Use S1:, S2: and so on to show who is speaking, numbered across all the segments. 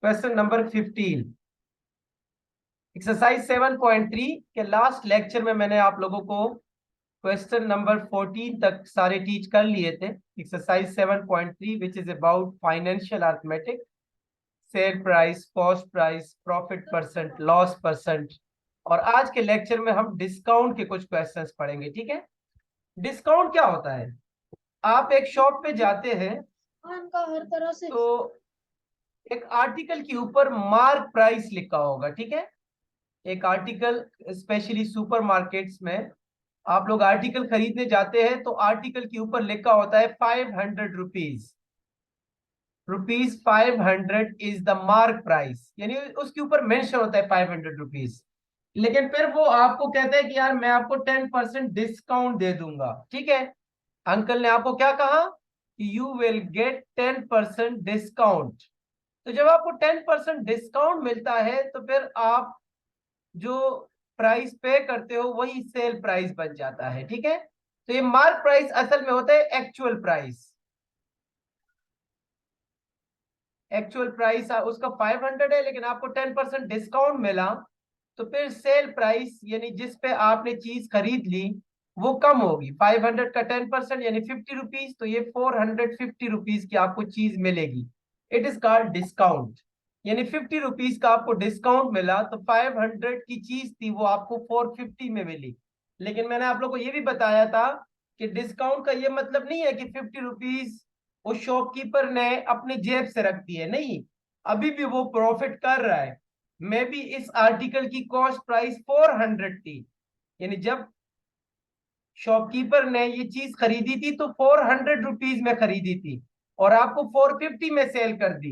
S1: Question number 15, exercise 7.3 के last lecture में मैंने आप लोगों को क्वेश्चन नंबर 14 तक सारे टीच कर लिए थे। Exercise 7.3 which is about financial arithmetic, sale price, cost price, profit percent, loss percent. और आज के लेक्चर में हम डिस्काउंट के कुछ क्वेश्चंस पढ़ेंगे। ठीक है, डिस्काउंट क्या होता है? आप एक शॉप पे जाते हैं
S2: हर तरह से
S1: तो एक आर्टिकल के ऊपर मार्क प्राइस लिखा होगा। ठीक है, एक आर्टिकल, स्पेशली सुपरमार्केट्स में आप लोग आर्टिकल खरीदने जाते हैं तो आर्टिकल के ऊपर लिखा होता है 500 rupees 500 is the mark price, यानी उसके ऊपर मेंशन होता है 500 रुपीज। लेकिन फिर वो आपको कहता है कि यार मैं आपको 10% डिस्काउंट दे दूंगा। ठीक है, अंकल ने आपको क्या कहा कि यू विल गेट 10% डिस्काउंट। तो जब आपको 10% डिस्काउंट मिलता है तो फिर आप जो प्राइस पे करते हो वही सेल प्राइस बन जाता है। ठीक है, तो ये मार्क प्राइस असल में होता है एक्चुअल प्राइस। एक्चुअल प्राइस उसका 500 है, लेकिन आपको 10% डिस्काउंट मिला तो फिर सेल प्राइस यानी जिस पे आपने चीज खरीद ली वो कम होगी। 500 का 10% यानी 50 रुपीज, तो ये 450 रुपीज की आपको चीज मिलेगी। It is called discount. यानी 50 रुपीज का आपको डिस्काउंट मिला तो 500 की चीज थी वो आपको 450 में मिली। लेकिन मैंने आप लोग को ये भी बताया था कि डिस्काउंट का ये मतलब नहीं है कि 50 रुपीज उस शॉपकीपर ने अपनी जेब से रख दी है, नहीं, अभी भी वो प्रॉफिट कर रहा है। मे बी इस आर्टिकल की कॉस्ट प्राइस 400 थी, यानी जब शॉपकीपर ने ये चीज खरीदी थी तो 400 रुपीज में खरीदी थी और आपको 450 में सेल कर दी।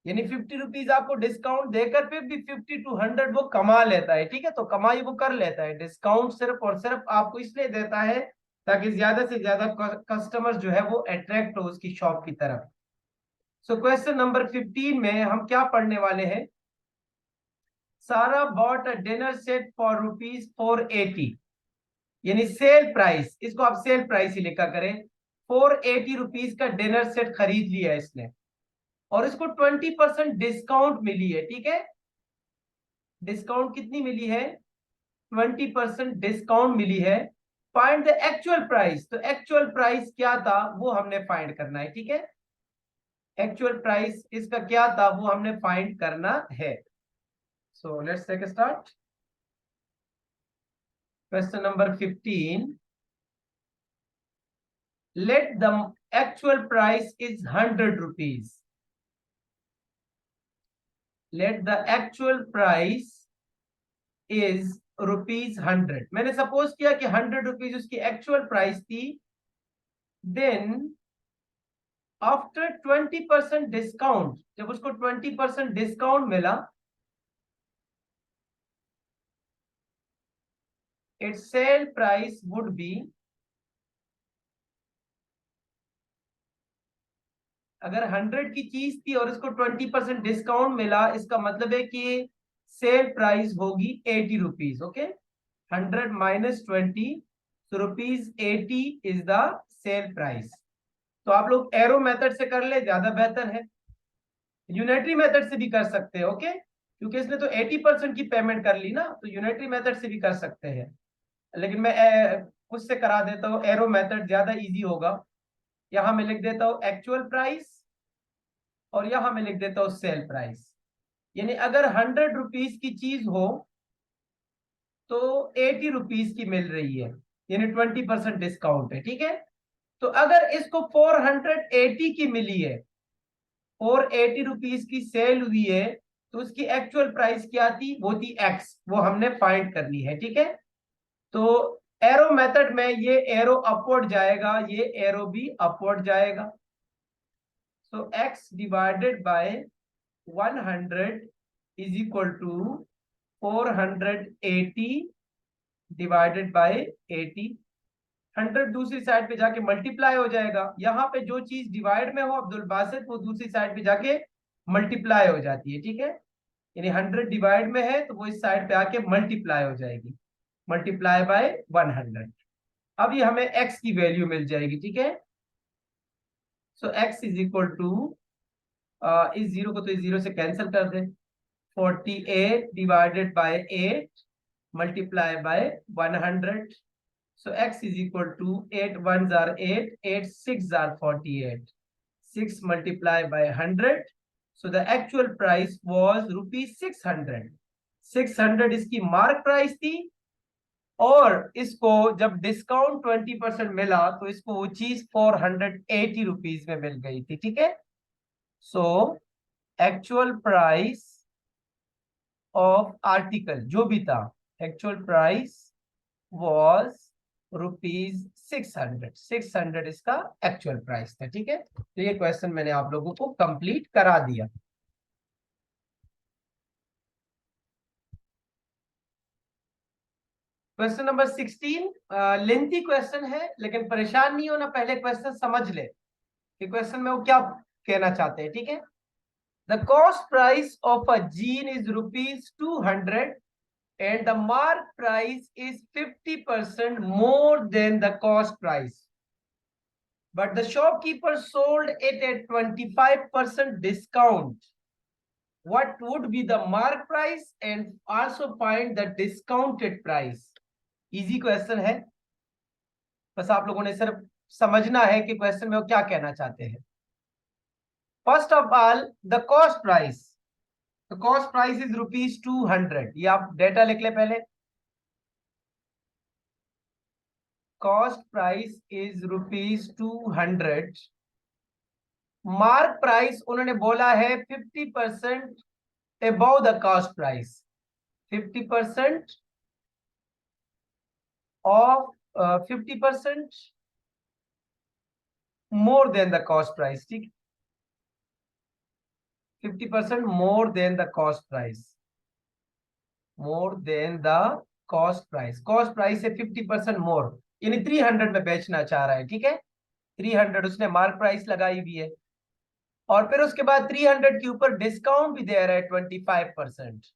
S1: यानी 50 रुपीज आपको डिस्काउंट देकर फिर भी 50 to 100 वो कमा लेता है। ठीक है, तो कमाई वो कर लेता है। डिस्काउंट सिर्फ और सिर्फ आपको इसलिए देता है ताकि ज्यादा से ज्यादा कस्टमर जो है वो अट्रैक्ट हो उसकी शॉप की तरफ। सो क्वेश्चन नंबर 15 में हम क्या पढ़ने वाले हैं? सारा bought a dinner set for rupees 480, यानी सेल प्राइस, इसको आप सेल प्राइस ही लिखा करें। 480 रुपीज का डिनर सेट खरीद लिया इसने और इसको 20% डिस्काउंट मिली है। ठीक है, डिस्काउंट कितनी मिली है? 20% डिस्काउंट मिली है। फाइंड द एक्चुअल प्राइस, तो एक्चुअल प्राइस क्या था वो हमने फाइंड करना है। ठीक है, एक्चुअल प्राइस इसका क्या था वो हमने फाइंड करना है। So let's take start. Question number 15, let the actual price is 100 rupees. Let the actual price is ₹100। मैंने सपोज किया कि 100 रुपीज उसकी एक्चुअल प्राइस थी। देन आफ्टर 20% डिस्काउंट, जब उसको 20% डिस्काउंट मिला, it's sale price would be, अगर 100 की चीज थी और इसको 20% डिस्काउंट मिला इसका मतलब है कि सेल प्राइस होगी 80 रुपीज। ओके, 100 माइनस 20, तो ₹80 इज द सेल प्राइस। तो आप लोग एरो मेथड से कर ले, ज्यादा बेहतर है। यूनिटरी मेथड से भी कर सकते हैं। ओके, क्योंकि इसने तो 80% की पेमेंट कर ली ना, तो यूनिटरी मेथड से भी कर सकते हैं। लेकिन मैं उससे करा देता हूँ, एरो मेथड ज्यादा इजी होगा। यहां मैं लिख देता हूँ एक्चुअल प्राइस और यहां मैं लिख देता हूँ सेल प्राइस। यानी अगर 100 रुपीज की चीज हो तो 80 रुपीज की मिल रही है, यानी 20% डिस्काउंट है। ठीक है, तो अगर इसको 480 की मिली है, 480 रुपीज की सेल हुई है, तो उसकी एक्चुअल प्राइस क्या थी? वो थी एक्स, वो हमने फाइंड करनी है। ठीक है, तो एरो मेथड में ये एरो अपवर्ड जाएगा, ये एरो भी अपवर्ड जाएगा। So x divided by 100 is equal to 480 divided by 80। 100 दूसरी साइड पे जाके मल्टीप्लाई हो जाएगा। यहाँ पे जो चीज डिवाइड में हो अब्दुल बासित, वो दूसरी साइड पे जाके मल्टीप्लाई हो जाती है। ठीक है, यानी 100 डिवाइड में है तो वो इस साइड पे आके मल्टीप्लाई हो जाएगी, मल्टीप्लाई बाय 100। अब ये हमें x की वैल्यू मिल जाएगी। ठीक है, so x is equal to इस जीरो को तो इस जीरो से कैंसिल कर दे। 48 divided by 8 multiply by 100। So x is equal to 8 ones are 8, 8 6 are 48. 6 multiplied by 100. So the actual price was rupees 600. 600 इसकी मार्क प्राइस थी, और इसको जब डिस्काउंट 20% मिला तो इसको वो चीज 480 रुपीज में मिल गई थी। ठीक है, so actual price of article जो भी था, एक्चुअल प्राइस वॉज रुपीज 600। 600 इसका एक्चुअल प्राइस था। ठीक है, तो ये क्वेश्चन मैंने आप लोगों को कंप्लीट करा दिया। क्वेश्चन नंबर 16 लेंथी क्वेश्चन है, लेकिन परेशान नहीं होना, पहले क्वेश्चन समझ ले कि क्वेश्चन में वो क्या कहना चाहते हैं। ठीक है, the cost price of a gene is rupees 200 and the mark price is 50% more than the cost price, but the shopkeeper sold it at 25% discount. What would be the mark price and also find the discounted price? Easy question है, बस आप लोगों ने सिर्फ समझना है कि question में वो क्या कहना चाहते हैं। First of all the cost price, the cost price is rupees 200। ये आप डेटा लिख ले पहले। Cost price is rupees 200। Mark price उन्होंने बोला है 50% above the cost price, 50% of 50% more than the cost price. ठीक, 50% more than the cost price, more than the cost price. Cost price से 50% मोर, यानी 300 में बेचना चाह रहा है। ठीक है, 300 उसने मार्क प्राइस लगाई हुई है, और फिर उसके बाद 300 के ऊपर डिस्काउंट भी दे रहा है 25%।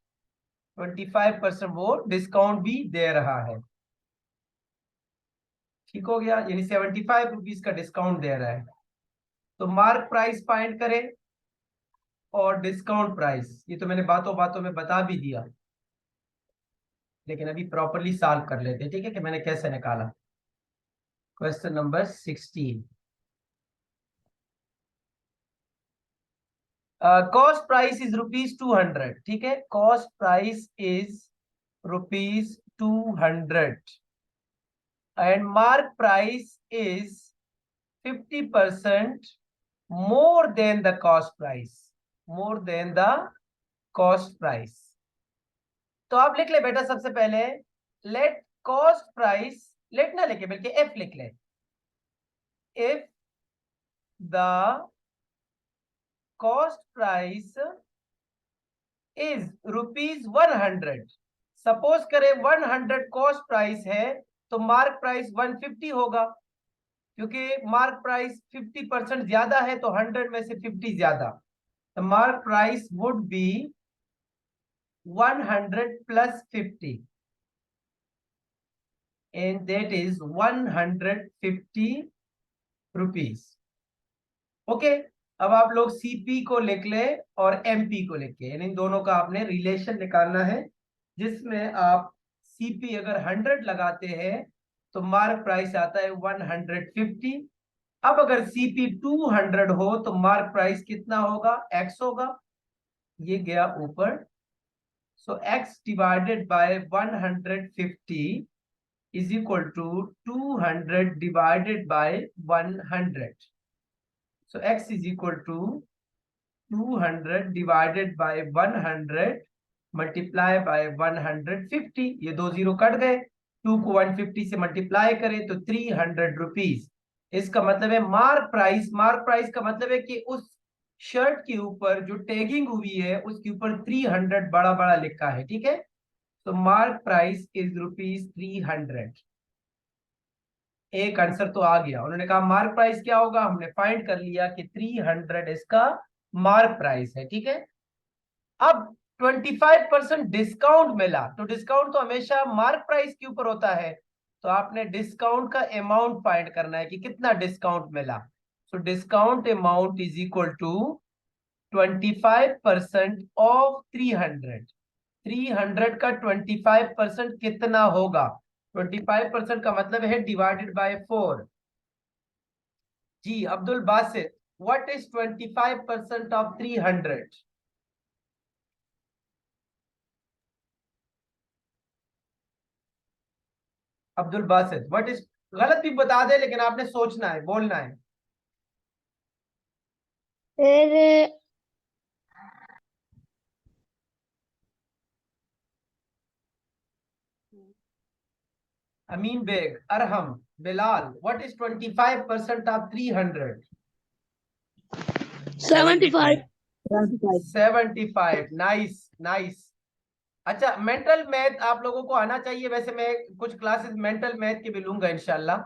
S1: 25% वो डिस्काउंट भी दे रहा है। ठीक हो गया, यानी 75 रुपीज का डिस्काउंट दे रहा है। तो मार्क प्राइस फाइंड करें और डिस्काउंट प्राइस, ये तो मैंने बातों बातों में बता भी दिया, लेकिन अभी प्रॉपरली सॉल्व कर लेते हैं। ठीक है, कि मैंने कैसे निकाला। Question number 16, cost price is rupees 200। ठीक है, cost price is rupees 200 and mark price is 50% more than the cost price, more than the cost price। तो आप लिख ले बेटा सबसे पहले, लेट कॉस्ट प्राइस, लेट ना लिखे बल्कि एफ लिख ले। If the cost price is rupees 100, suppose करें 100 कॉस्ट प्राइस है, तो मार्क प्राइस 150 होगा, क्योंकि मार्क प्राइस 50% ज्यादा है, तो 100 में से 50 ज्यादा, तो mark price would be 100 plus 50 and that is 150 rupees. Okay, अब आप लोग सीपी को लिख ले और एमपी को लिख के, यानी इन दोनों का आपने रिलेशन निकालना है, जिसमें आप सीपी अगर 100 लगाते हैं तो मार्क प्राइस आता है 150। अब अगर सीपी 200 हो तो मार्क प्राइस कितना होगा, एक्स होगा। ये गया ऊपर, so x divided by 150 is equal to 200 divided by 100। So x is equal to 200 divided by 100 multiply by 150। ये दो जीरो कट गए, 2 को 150 से मल्टीप्लाई करें तो 300 रुपीज। इसका मतलब है मार्क प्राइस, मार्क प्राइस का मतलब है कि उस शर्ट के ऊपर जो टैगिंग हुई है उसके ऊपर 300 बड़ा बड़ा लिखा है। ठीक है, तो मार्क प्राइस इज रुपीज 300। एक आंसर तो आ गया। उन्होंने कहा मार्क प्राइस क्या होगा, हमने फाइंड कर लिया कि 300 इसका मार्क प्राइस है। ठीक है, अब 25% डिस्काउंट मिला, तो डिस्काउंट तो हमेशा मार्क प्राइस के ऊपर होता है, तो आपने डिस्काउंट का अमाउंट फाइंड करना है कि कितना डिस्काउंट मिला। So discount amount is equal to 25% of 300, 300 का 25% कितना होगा? 25% का मतलब है डिवाइडेड बाय 4। जी Abdul Basit, what is 25% of 300? Abdul Basit what is, गलत भी बता दे लेकिन आपने सोचना है, बोलना है।
S2: फिर
S1: Amin Baig, Arham, Bilal, what is 25% of 300?
S2: 75।
S1: 75, nice nice. अच्छा, मेंटल मैथ आप लोगों को आना चाहिए, वैसे मैं कुछ क्लासेस मेंटल मैथ के भी लूंगा इंशाल्लाह।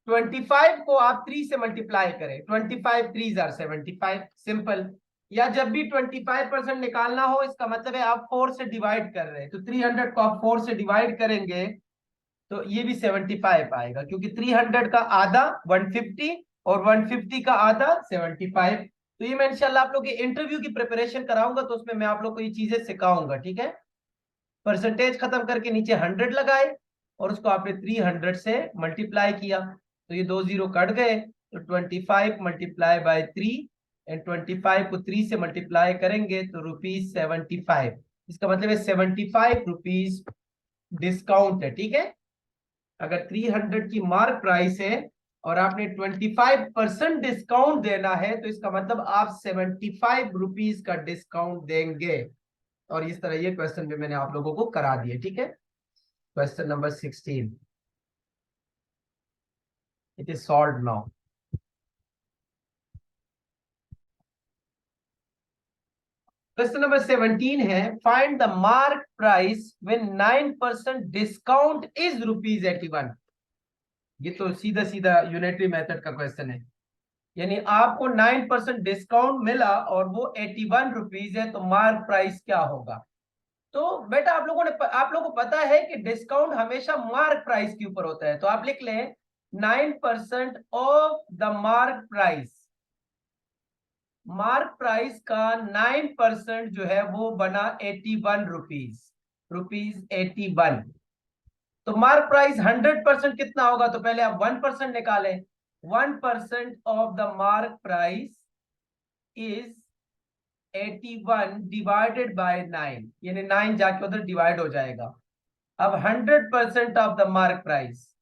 S1: 25 को आप 3 से मल्टीप्लाई करें, 25 3 आर 75, सिंपल। या जब भी 25% निकालना हो, इसका मतलब है आप 4 से डिवाइड कर रहे हैं, तो 300 को आप 4 से डिवाइड करेंगे तो ये भी 75 आएगा, क्योंकि 300 का आधा 150 और 150 का आधा 75। तो ये मैं इंशाल्लाह आप लोग के इंटरव्यू की प्रिपरेशन कराऊंगा, तो उसमें मैं आप लोग को ये चीजें सिखाऊंगा, ठीक है। परसेंटेज खत्म करके नीचे 100 लगाए और उसको आपने 300 से मल्टीप्लाई किया, तो ये 2 जीरो कट गए, तो 25 मल्टीप्लाई बाय 3, एंड 25 को 3 से मल्टीप्लाई करेंगे तो ₹75। इसका मतलब है ₹75 डिस्काउंट है, ठीक है। अगर 300 की मार्क प्राइस है और आपने 25% डिस्काउंट देना है, तो इसका मतलब आप ₹75 का डिस्काउंट देंगे। और इस तरह ये क्वेश्चन भी मैंने आप लोगों को करा दिए, ठीक है। Question number 16, it is solve now. Question number 17 है, find the mark price when 9% discount is ₹81। ये तो सीधा सीधा यूनिटरी मेथड का क्वेश्चन है, यानी आपको 9% डिस्काउंट मिला और वो ₹81 है, तो मार्क प्राइस क्या होगा? तो बेटा आप लोगों को पता है कि डिस्काउंट हमेशा मार्क प्राइस के ऊपर होता है, तो आप लिख लें 9% of the mark price. Mark price का 9% जो है वो बना ₹81, ₹81। तो मार्क प्राइस 100% कितना होगा? तो पहले आप 1% निकालें। 1% of the mark price is 81 divided by 9, यानी 9 जाके उधर डिवाइड हो जाएगा। अब 100% of the mark price,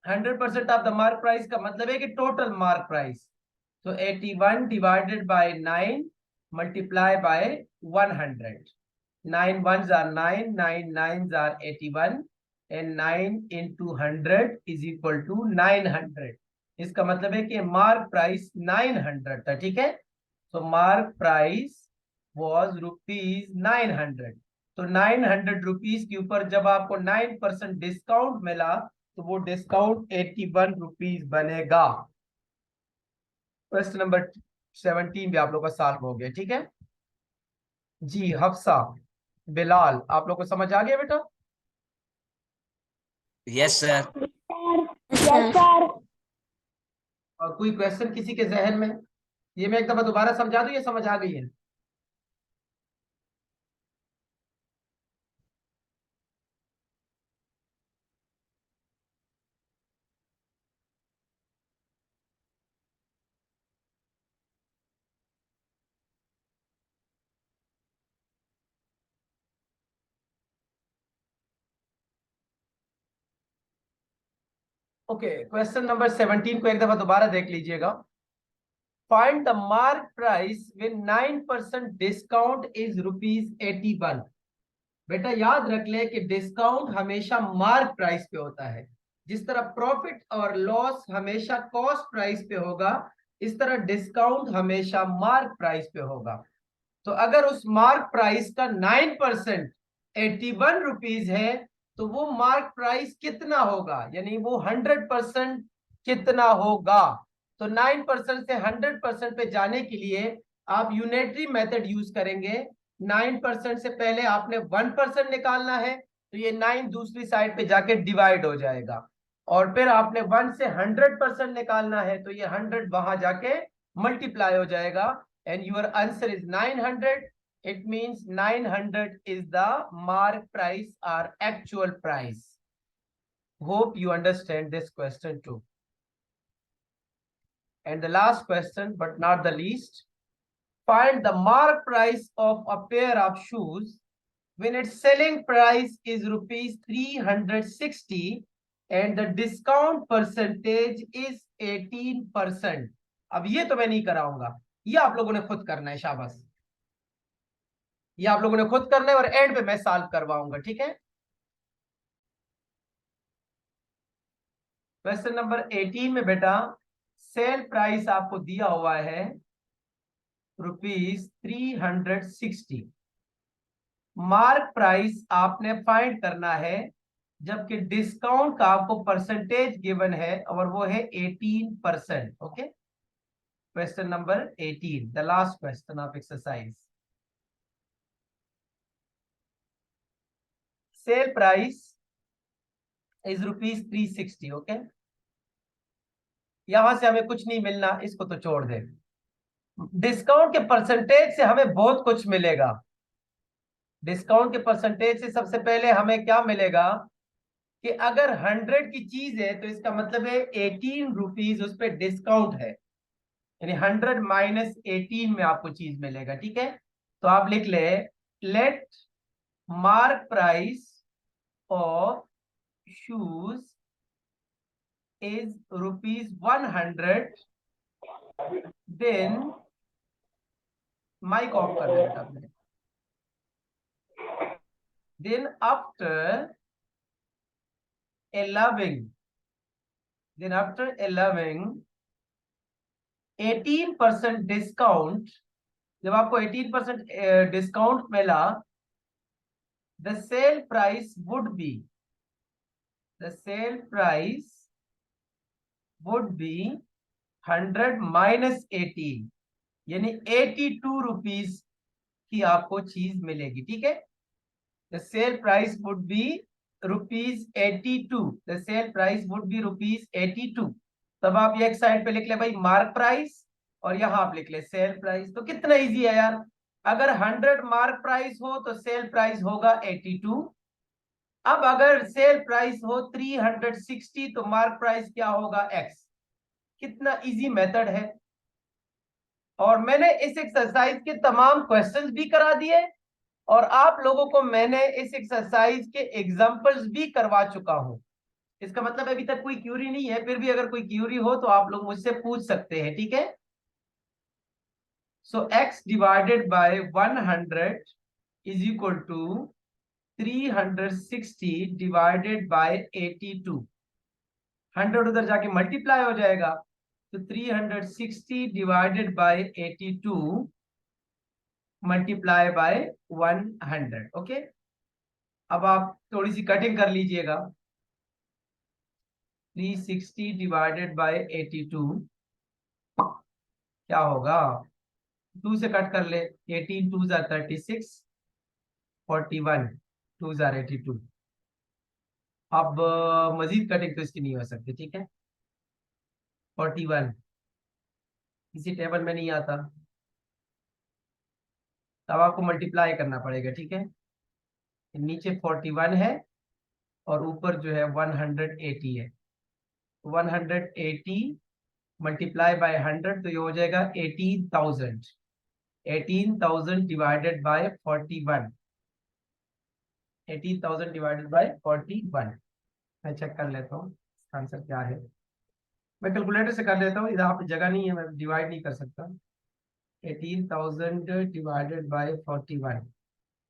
S1: 100% of the mark price का मतलब है कि टोटल मार्क प्राइस, तो 81 divided by 9 multiply by 100। 9 ones are 9, 9 nines are 81, and 9 into 100 is equal to 900। इसका मतलब है कि मार्क प्राइस 900 था, ठीक है। तो मार्क प्राइस वॉज ₹900। तो ₹900 के ऊपर जब आपको 9% डिस्काउंट मिला, तो वो डिस्काउंट ₹81 बनेगा। क्वेश्चन नंबर 17 भी आप लोग का सॉल्व हो गया, ठीक है। जी हफ्सा, बिलाल, आप लोग को समझ आ गया बेटा?
S3: Yes sir.
S2: Yes sir.
S1: और कोई क्वेश्चन किसी के जहन में? ये मैं एक दफा दोबारा समझा दूं, ये समझ आ गई है? ओके, क्वेश्चन नंबर 17 को एक दफा दोबारा देख लीजिएगा। Find the mark price with 9% discount is ₹81। बेटा याद रख ले कि डिस्काउंट हमेशा मार्क प्राइस पे होता है। जिस तरह प्रॉफिट और लॉस हमेशा कॉस्ट प्राइस पे होगा, इस तरह डिस्काउंट हमेशा मार्क प्राइस पे होगा। तो अगर उस मार्क प्राइस का 9% ₹81 है, तो वो मार्क प्राइस कितना होगा, यानी वो 100% कितना होगा? तो 9% से 100% पे जाने के लिए आप यूनिटरी मेथड यूज करेंगे। 9% से पहले आपने 1% निकालना है, तो ये 9 दूसरी साइड पे जाके डिवाइड हो जाएगा। और फिर आपने 1 से 100% निकालना है, तो ये 100 वहां जाके मल्टीप्लाई हो जाएगा। and your answer is 900, it means 900 is the mark price or actual price. Hope you understand this question too. And the last question, but not the least, find the mark price of a pair of shoes when its selling price is rupees 360 and the discount percentage is 18%. अब ये तो मैं नहीं कराऊंगा, ये आप लोगों ने खुद करना है, शाबाश, ये आप लोगों ने खुद करना है और एंड पे मैं सॉल्व करवाऊंगा, ठीक है। क्वेश्चन नंबर 18 में बेटा सेल प्राइस आपको दिया हुआ है रुपीज 360, मार्क प्राइस आपने फाइंड करना है जबकि डिस्काउंट का आपको परसेंटेज गिवन है और वो है 18%। Okay, question number 18, the last question of exercise. Sale price is rupees 360। Okay, यहां से हमें कुछ नहीं मिलना, इसको तो छोड़ दे। डिस्काउंट के परसेंटेज से हमें बहुत कुछ मिलेगा। डिस्काउंट के परसेंटेज से सबसे पहले हमें क्या मिलेगा कि अगर 100 की चीज है तो इसका मतलब है 18 रुपीज उस पर डिस्काउंट है, यानी 100 माइनस 18 में आपको चीज मिलेगा, ठीक है। तो आप लिख ले, let marked price of shoes is rupees 100, then mike off कर देता आपने, then after allowing 18% डिस्काउंट, जब आपको 18% डिस्काउंट मिला, the sale price would be 100 minus 18, यानी 82 रुपीज की आपको चीज मिलेगी, ठीक है। The sale price would be rupees 82. The sale price would be rupees 82. तब आप ये एक साइड पे लिख ले भाई मार्क प्राइस और यहां आप लिख ले सेल प्राइस। तो कितना इजी है यार, अगर 100 मार्क प्राइस हो तो सेल प्राइस होगा 82। अब अगर सेल प्राइस हो 360 तो मार्क प्राइस क्या होगा, x। कितना इजी मेथड है। और मैंने इस एक्सरसाइज के तमाम क्वेश्चंस भी करा दिए और आप लोगों को मैंने इस एक्सरसाइज के एग्जांपल्स भी करवा चुका हूं। इसका मतलब अभी तक कोई क्यूरी नहीं है, फिर भी अगर कोई क्यूरी हो तो आप लोग मुझसे पूछ सकते हैं, ठीक है। So x divided by 100 is equal to 360 divided by 82। 100 उधर जाके मल्टीप्लाई हो जाएगा, तो 360 divided by 82 multiply by 100। Okay, अब आप थोड़ी सी कटिंग कर लीजिएगा। 360 डिवाइडेड बाय 82 क्या होगा, 2 से कट कर ले, 18 2 जार 36, 41 2 जार 82। अब मजीद कटिंग तो इसकी नहीं हो सकती, ठीक है। 41 किसी टेबल में नहीं आता, तब आपको मल्टीप्लाई करना पड़ेगा, ठीक है। नीचे 41 है और ऊपर जो है 180 है। 180 मल्टीप्लाई बाय 100 तो ये हो जाएगा 18,000। 18,000 डिवाइडेड बाय 41, 18,000 डिवाइडेड बाय 41। मैं चेक कर लेता हूँ आंसर क्या है, मैं कैलकुलेटर से कर लेता हूँ, इधर आप जगह नहीं है, मैं डिवाइड नहीं कर सकता। 18,000 डिवाइडेड बाय 41,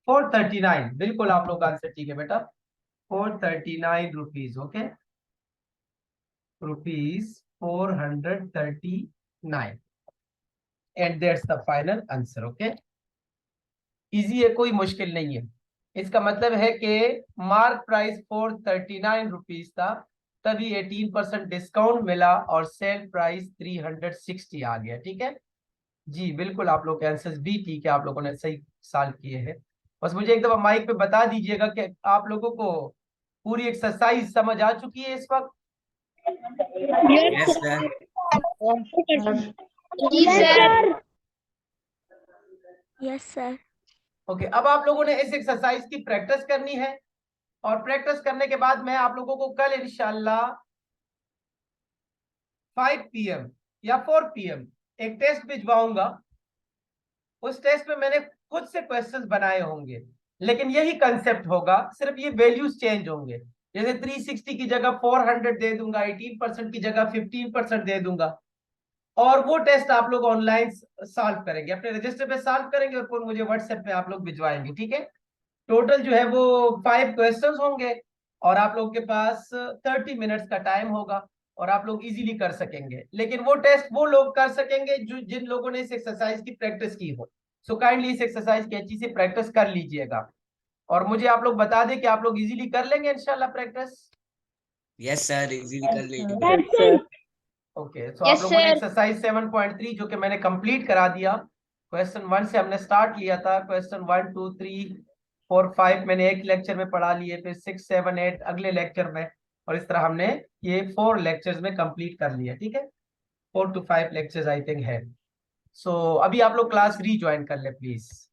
S1: 439। बिल्कुल आप लोग का आंसर ठीक है बेटा, 439 rupees. Okay, rupees 439 and that's the final answer. Okay, easy है, कोई मुश्किल नहीं है। इसका मतलब है कि मार्क प्राइस 439 रुपीज था, तभी 18% डिस्काउंट मिला और सेल प्राइस 360 आ गया, ठीक है जी। बिल्कुल आप लोग के आंसर्स भी ठीक है, आप लोगों ने सही सॉल्व किए हैं। बस मुझे एक दफा माइक पे बता दीजिएगा कि आप लोगों को पूरी एक्सरसाइज समझ आ चुकी है इस वक्त।
S2: Yes,
S3: Yes,
S2: sir.
S3: sir.
S2: Yes, sir. Yes sir.
S1: Okay, अब आप लोगों ने इस एक्सरसाइज की प्रैक्टिस करनी है, और प्रैक्टिस करने के बाद मैं आप लोगों को कल इंशाल्लाह 5 PM या 4 PM एक टेस्ट भिजवाऊंगा। उस टेस्ट में मैंने खुद से क्वेश्चंस बनाए होंगे, लेकिन यही कंसेप्ट होगा, सिर्फ ये वैल्यूज चेंज होंगे। जैसे 360 की जगह 400 दे दूंगा, 18% की जगह 15% दे दूंगा, और वो टेस्ट आप लोग ऑनलाइन सॉल्व करेंगे, अपने रजिस्टर पे सॉल्व करेंगे और फिर मुझे व्हाट्सएप पे आप लोग भिजवाएंगे, ठीक है। टोटल जो है वो 5 क्वेश्चंस होंगे, और आप लोग के पास 30 मिनट्स का टाइम होगा, और आप लोग इजीली कर सकेंगे। लेकिन वो टेस्ट वो लोग कर सकेंगे जो जिन लोगों ने इस एक्सरसाइज की प्रैक्टिस की हो। सो काइंडली इस एक्सरसाइज की अच्छी से प्रैक्टिस कर लीजिएगा, और मुझे आप लोग बता दें कि आप लोग इजीली कर लेंगे इंशाल्लाह प्रैक्टिस।
S3: यस सर, इजीली कर लेंगे।
S2: Yes sir.
S1: ओके, तो आप
S2: यस
S1: लोगों ने
S2: सर।
S1: एक्सरसाइज 7.3 जो कि मैंने कंप्लीट करा दिया। क्वेश्चन 1 से हमने स्टार्ट लिया था, क्वेश्चन 1 2 3 4 5 मैंने एक लेक्चर में पढ़ा लिए, फिर 6 7 8 अगले लेक्चर में, और इस तरह हमने ये 4 लेक्चर्स में कंप्लीट कर लिया, ठीक है। 4 to 5 लेक्चर्स आई थिंक है। सो अभी आप लोग क्लास रीज्वाइन कर ले प्लीज।